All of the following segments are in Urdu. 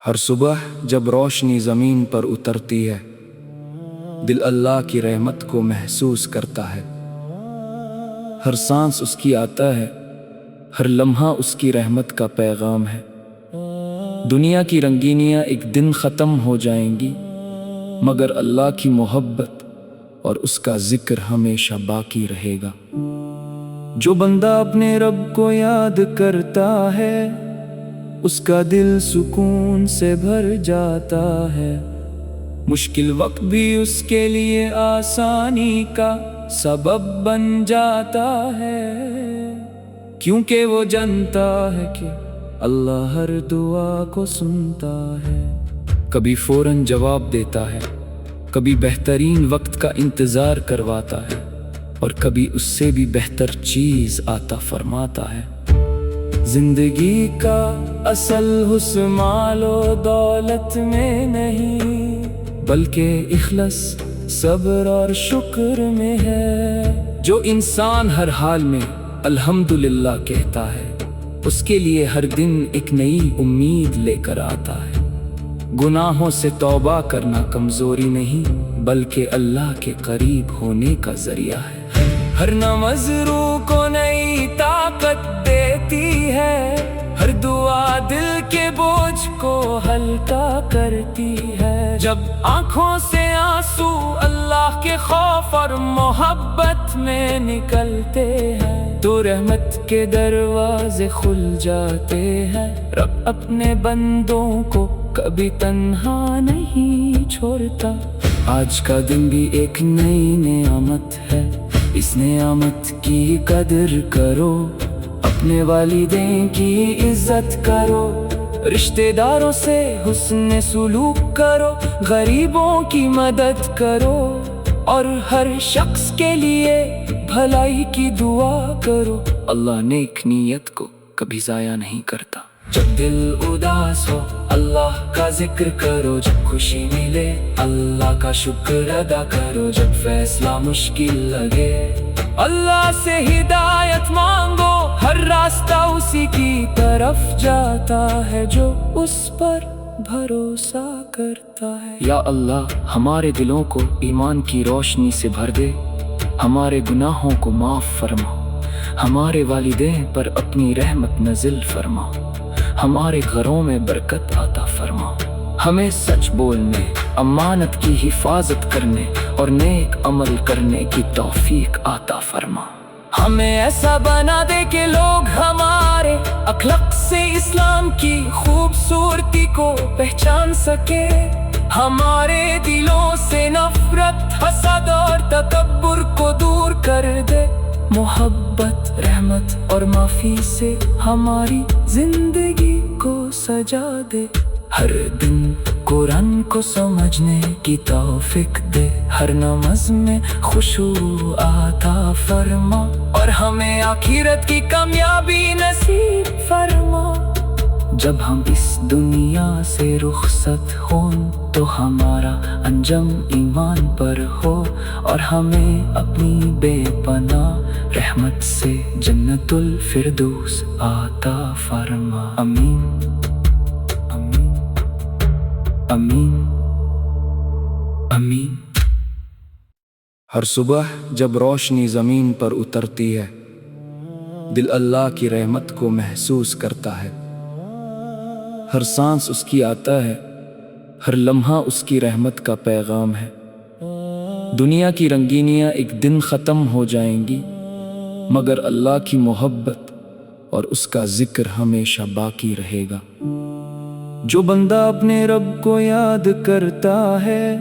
ہر صبح جب روشنی زمین پر اترتی ہے، دل اللہ کی رحمت کو محسوس کرتا ہے۔ ہر سانس اس کی آتا ہے، ہر لمحہ اس کی رحمت کا پیغام ہے۔ دنیا کی رنگینیاں ایک دن ختم ہو جائیں گی، مگر اللہ کی محبت اور اس کا ذکر ہمیشہ باقی رہے گا۔ جو بندہ اپنے رب کو یاد کرتا ہے، اس کا دل سکون سے بھر جاتا ہے۔ مشکل وقت بھی اس کے لیے آسانی کا سبب بن جاتا ہے، کیونکہ وہ جانتا ہے کہ اللہ ہر دعا کو سنتا ہے۔ کبھی فوراً جواب دیتا ہے، کبھی بہترین وقت کا انتظار کرواتا ہے، اور کبھی اس سے بھی بہتر چیز عطا فرماتا ہے۔ زندگی کا اصل حسن مال و دولت میں نہیں، بلکہ اخلاص، صبر اور شکر میں ہے۔ جو انسان ہر حال میں الحمدللہ کہتا ہے، اس کے لیے ہر دن ایک نئی امید لے کر آتا ہے۔ گناہوں سے توبہ کرنا کمزوری نہیں، بلکہ اللہ کے قریب ہونے کا ذریعہ ہے۔ ہر نماز روح کو نئی طاقت دیتی ہے، ہر دعا دل کے بوجھ کو ہلکا کرتی ہے۔ جب آنکھوں سے آنسو اللہ کے خوف اور محبت میں نکلتے ہیں، تو رحمت کے دروازے کھل جاتے ہیں۔ رب اپنے بندوں کو کبھی تنہا نہیں چھوڑتا۔ آج کا دن بھی ایک نئی نعمت ہے، اس نعمت کی قدر کرو۔ اپنے والدین کی عزت کرو، رشتہ داروں سے حسن سلوک کرو، غریبوں کی مدد کرو، اور ہر شخص کے لیے بھلائی کی دعا کرو۔ اللہ نیک نیت کو کبھی ضائع نہیں کرتا۔ جب دل اداس ہو اللہ کا ذکر کرو، جب خوشی ملے اللہ کا شکر ادا کرو، جب فیصلہ مشکل لگے اللہ سے ہدایت مانگو۔ ہر راستہ اسی کی طرف جاتا ہے جو اس پر بھروسہ کرتا ہے۔ یا اللہ، ہمارے دلوں کو ایمان کی روشنی سے بھر دے، ہمارے گناہوں کو معاف فرما، ہمارے والدین پر اپنی رحمت نازل فرما، ہمارے گھروں میں برکت عطا فرما۔ ہمیں سچ بولنے، امانت کی حفاظت کرنے اور نیک عمل کرنے کی توفیق عطا فرما۔ ہمیں ایسا بنا دے کہ لوگ ہمارے اخلاق سے اسلام کی خوبصورتی کو پہچان سکے۔ ہمارے دلوں سے نفرت، حسد اور تکبر کو دور کر دے۔ محبت، رحمت اور معافی سے ہماری زندگی کو سجا دے۔ ہر دن قرآن کو سمجھنے کی توفیق دے، ہر نماز میں خشوع عطا فرما، اور ہمیں آخرت کی کامیابی نصیب فرما۔ جب ہم اس دنیا سے رخصت ہوں تو ہمارا انجام ایمان پر ہو، اور ہمیں اپنی بے پناہ رحمت سے جنت الفردوس عطا فرما۔ آمین آمین آمین آمین۔ ہر صبح جب روشنی زمین پر اترتی ہے، دل اللہ کی رحمت کو محسوس کرتا ہے۔ ہر سانس اس کی آتا ہے، ہر لمحہ اس کی رحمت کا پیغام ہے۔ دنیا کی رنگینیاں ایک دن ختم ہو جائیں گی، مگر اللہ کی محبت اور اس کا ذکر ہمیشہ باقی رہے گا۔ جو بندہ اپنے رب کو یاد کرتا ہے،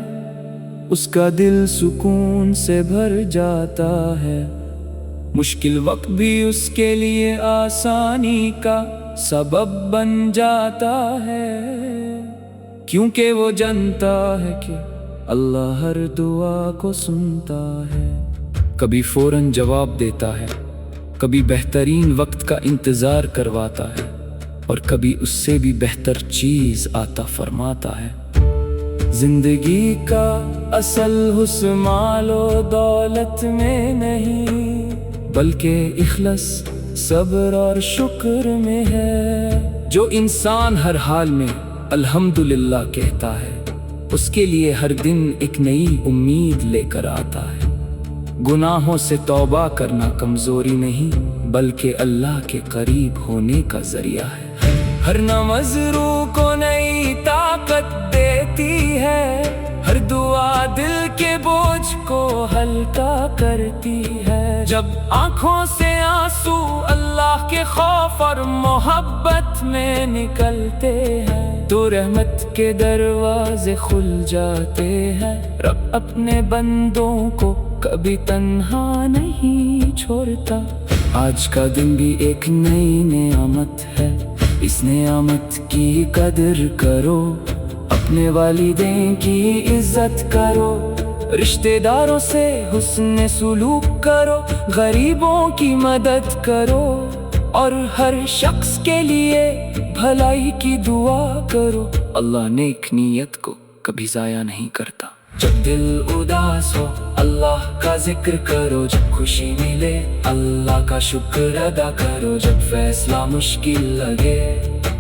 اس کا دل سکون سے بھر جاتا ہے۔ مشکل وقت بھی اس کے لیے آسانی کا سبب بن جاتا ہے، کیونکہ وہ جانتا ہے کہ اللہ ہر دعا کو سنتا ہے۔ کبھی فوراً جواب دیتا ہے، کبھی بہترین وقت کا انتظار کرواتا ہے، اور کبھی اس سے بھی بہتر چیز عطا فرماتا ہے۔ زندگی کا اصل حسن مال و دولت میں نہیں، بلکہ اخلاص، صبر اور شکر میں ہے۔ جو انسان ہر حال میں الحمدللہ کہتا ہے، اس کے لیے ہر دن ایک نئی امید لے کر آتا ہے۔ گناہوں سے توبہ کرنا کمزوری نہیں بلکہ اللہ کے قریب ہونے کا ذریعہ ہے۔ ہر نماز روح کو نئی طاقت دیتی ہے، ہر دعا دل کے بوجھ کو ہلکا کرتی ہے۔ جب آنکھوں سے آنسو اللہ کے خوف اور محبت میں نکلتے ہیں تو رحمت کے دروازے کھل جاتے ہیں۔ رب اپنے بندوں کو کبھی تنہا نہیں چھوڑتا۔ آج کا دن بھی ایک نئی نعمت ہے، اس نعمت کی قدر کرو، اپنے والدین کی عزت کرو، رشتہ داروں سے حسن سلوک کرو، غریبوں کی مدد کرو اور ہر شخص کے لیے بھلائی کی دعا کرو۔ اللہ نیک نیت کو کبھی ضائع نہیں کرتا۔ جب دل اداس ہو اللہ کا ذکر کرو، جب خوشی ملے اللہ کا شکر ادا کرو، جب فیصلہ مشکل لگے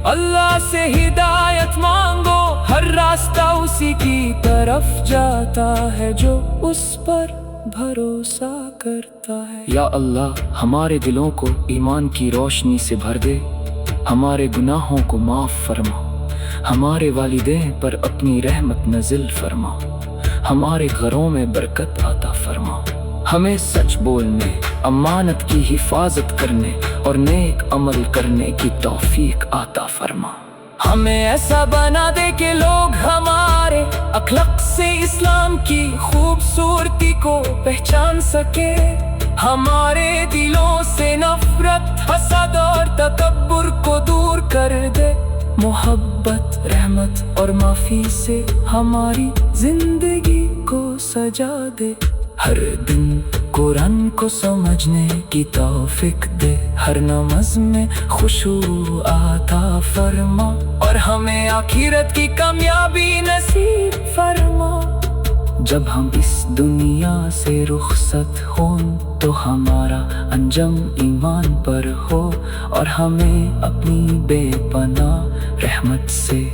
اللہ سے ہدایت مانگو، ہر راستہ اسی کی طرف جاتا ہے جو اس پر بھروسہ کرتا ہے۔ یا اللہ ہمارے دلوں کو ایمان کی روشنی سے بھر دے، ہمارے گناہوں کو معاف فرما، ہمارے والدین پر اپنی رحمت نازل فرما، ہمارے گھروں میں برکت عطا فرما، ہمیں سچ بولنے، امانت کی حفاظت کرنے اور نیک عمل کرنے کی توفیق عطا فرما۔ ہمیں ایسا بنا دے کہ لوگ ہمارے اخلاق سے اسلام کی خوبصورتی کو پہچان سکے، ہمارے دلوں سے نفرت، حسد اور تکبر کو دور کر دے، محبت، رحمت اور معافی سے ہماری زندگی کو سجا دے، ہر دن قرآن کو سمجھنے کی توفیق دے، ہر نماز میں خشوع عطا فرما اور ہمیں آخرت کی کامیابی نصیب فرما۔ جب ہم اس دنیا سے رخصت ہوں تو ہمارا انجام ایمان پر ہو اور ہمیں اپنی بے پناہ رحمت سے